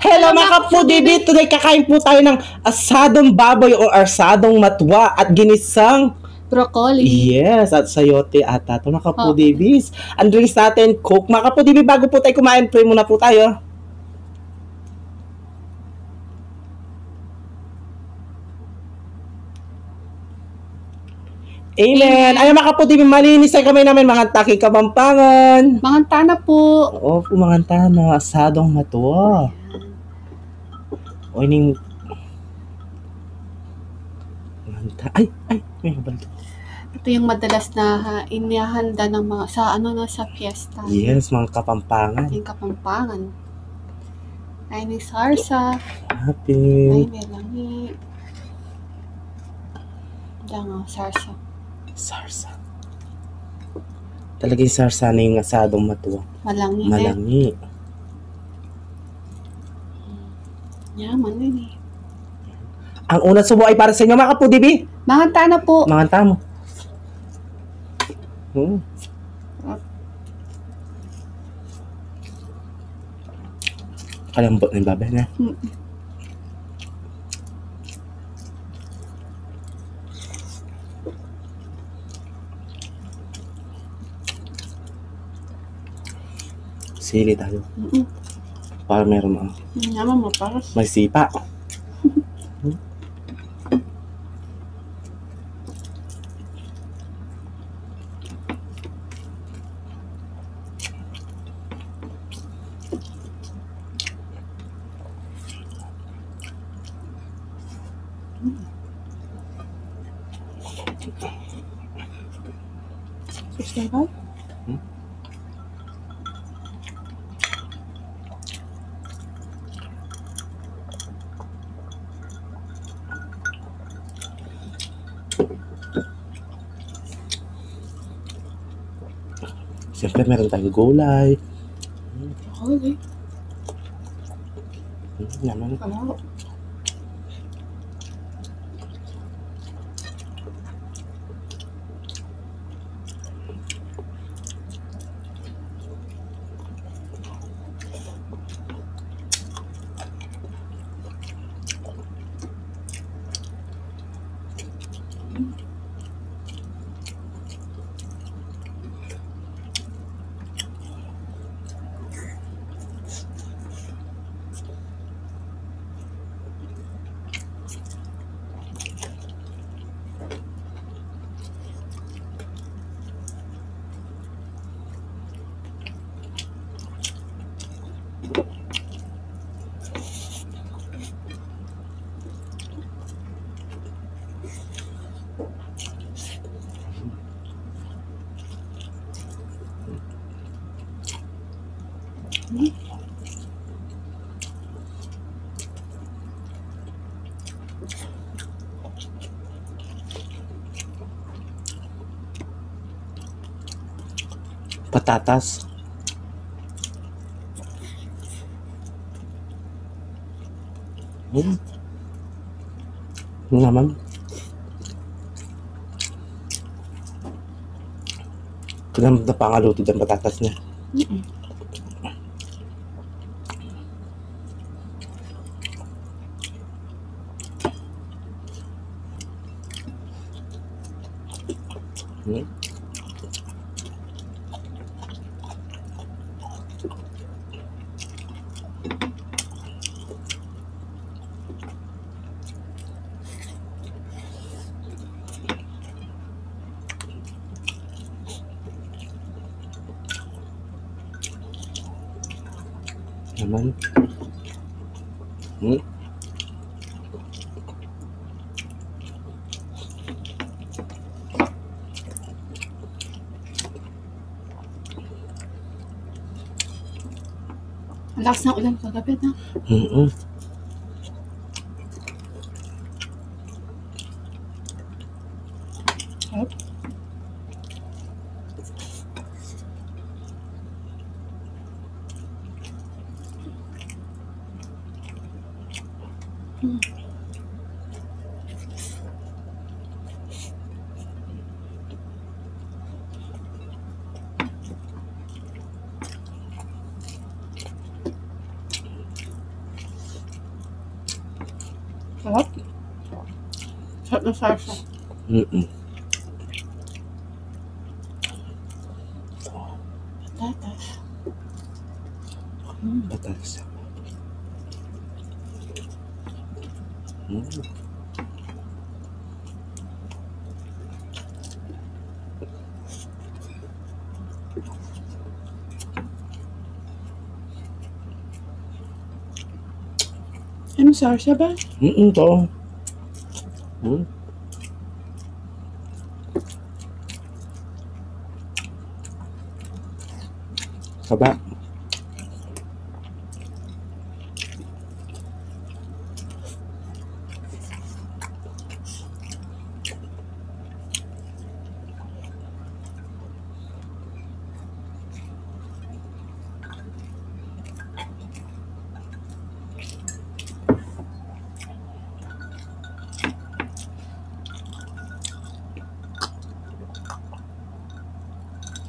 Hello mga kapudibit! Today kakain po tayo ng asadong baboy o asadong matwa at ginisang broccoli. Yes, at sayote ata. Ito mga kapudibis. Ang drinks natin, Coke. Mga kapudibis, bago po tayo kumain, pray muna po tayo. Amen. Ay mga kapudibis, malinis ay kamay namin mga taki Kapampangan. Mangantana po. Oo, mangantana. Asadong matwa. O ining ay, may habal. Ito yung madalas na inihanda ng mga sa fiesta. Yes, mga Kapampangan. Yung Kapampangan. Ay may sarsa. Happy. Ay may langi. Diyan sarsa. Sarsa. Talagang sarsa na yung asadong matwa. Malangi. Malangi. Yaman din eh. Ang unang subo ay para sa inyo mga kapudibi. Mangantana po. Manganta mo. Kalambot na yung babay na. Sili tayo. Para meron Yaman mo para. may sipa. Subscribe. Siyempre meron tayong gulay. Okay. Naman. Patatas. Naman. Kailan na pangaluto ng patatas niya. Naman. Ang lakas ng ulan kagabi na. Sarap na sarsa. Mm-mm. Patatas. Patatas. Mm. Ano sarsa ba? To. Mm. Saba.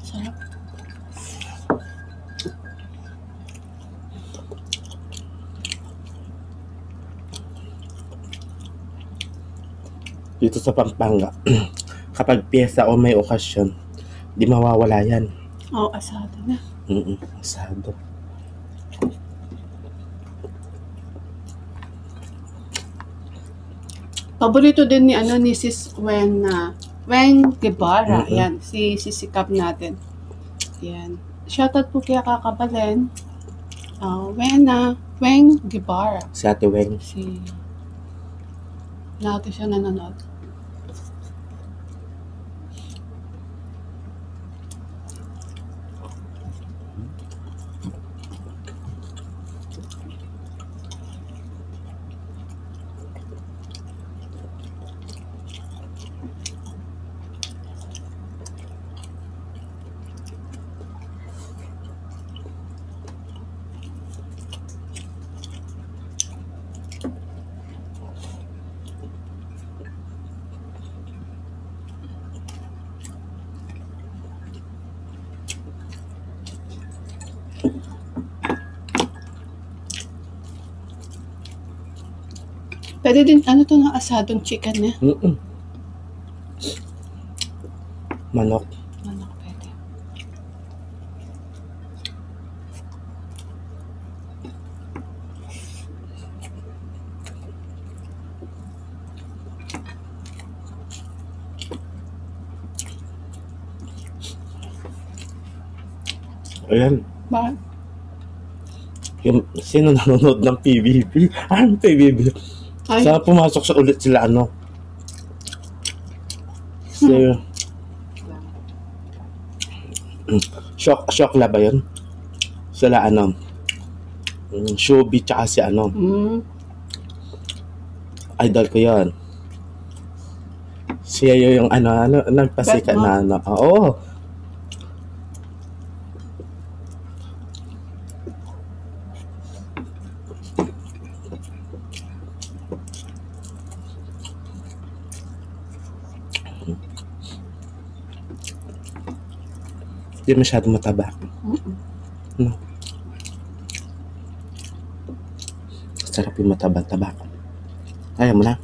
Sarap. Dito sa Pampanga, kapag piyesta o may okasyon, di mawawala yan. Oo, asado na. Asado. Paborito din ni Sis Wen Guevara. Mm-mm. Yan, si sisikap natin. Yan. Shoutout po kaya kakabalen. Wen Guevara. Si Ate Weng. Natin siya nanonood. Pwede din, ano to na asadong chicken eh? Manok. Manok pwede. Ayan. Bakit? Sino nanonood ng PBB? Anong PBB? Ay, Saan pumasok sa ulit sila Si Shokla ba yun? Sila Shubi tsaka si idol ko yun. Siya yung nagpasikat na oo. Hindi masyadong mataba. No. Sarap yung mataba-taba. Kaya mo na.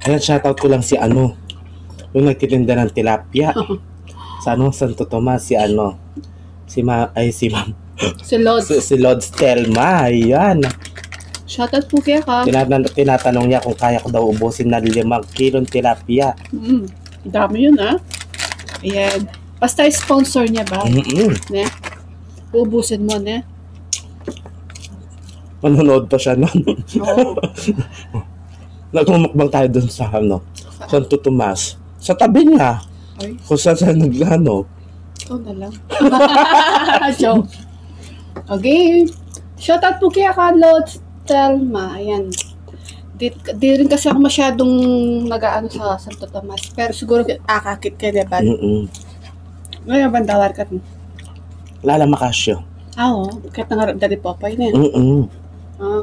Ayan, shoutout ko lang si yung nagtitinda ng tilapia. Sa Santo Tomas, si Ma'am, si Lods. si Lods Telma, ayan. Shoutout po kaya ka. Tinatanong niya kung kaya ko daw ubusin na 5 kilong tilapia. Dami yun Ayan. Basta sponsor niya ba? Ne? Ubusin mo, ne? Manonood pa siya nun. Oo. Nagmumukbang tayo dun sa Santo Tomas. Sa tabi niya. Ay, Kung saan naglano. ito na lang. Joke. Okay. Shoutout po kaya ka, Lods Telma. Ayan. Di rin kasi ako masyadong nag-aano sa Santo Tomas. Pero siguro akakit ka, diba? Ngayon, bandawar ka. Lala Macasio. Oo. Kahit nga dari Popeye na. Mm-mm.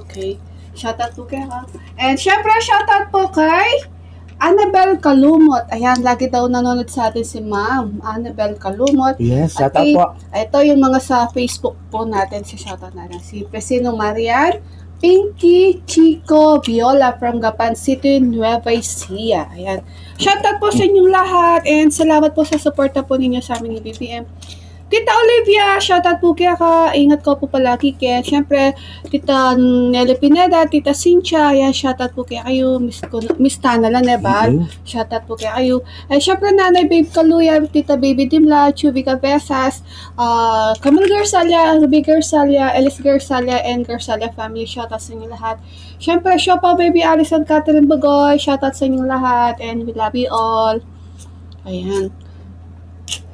Okay. Shoutout po kay Aka. And syempre, shoutout po kay Annabel Kalumot. Ayan, lagi daw nanonood sa atin si Ma'am Annabel Kalumot. Yes, shout At out po. ito yung mga sa Facebook po natin, si shoutout natin. Si Pesino Marian, Pinky Chico Viola from Gapan City, Nueva Ecija. Ayan. Shoutout po sa inyong lahat and salamat po sa suporta po ninyo sa amin ni BBM. Tita Olivia, shoutout po kaya ka. Ingat ko po palagi kaya. Siyempre, Tita Nelly Pineda, Tita Cynthia, ayan, shoutout po kaya kayo. Miss Tana lang, diba? Shoutout po kaya kayo. Ay, siyempre, Nanay Babe Kaluya, Tita Baby Dimla, Chubby Cabezas, Camille Garsalia, Ruby Garsalia, Ellis Garsalia, and Garsalia family. Shoutout sa inyo lahat. Siyempre, Shopa Baby Alice and Catherine Bagoy, shoutout sa inyo lahat. And we love you all. Ayan.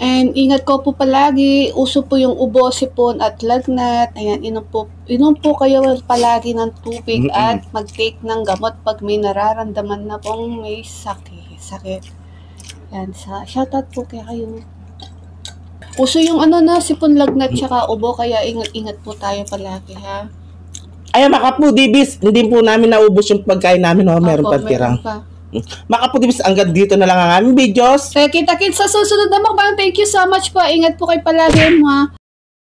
And ingat ko po palagi, uso po yung ubo, sipon at lagnat. Ayan, inom po kayo palagi ng tubig at mag-take ng gamot pag may nararamdaman na pong may sakit. Ayan, shoutout po kaya kayo. Uso yung sipon, lagnat, tsaka ubo, kaya ingat po tayo palagi, ha? Ay, Makapudibis, hindi po namin naubos yung pagkain namin, no? Meron Opo, pa tirang. meron pa. Makapudibis, hanggang dito na lang ang aming videos. Kaya kita-kits sa susunod na mukbang. Thank you so much po. Ingat po kayo palagi, ha?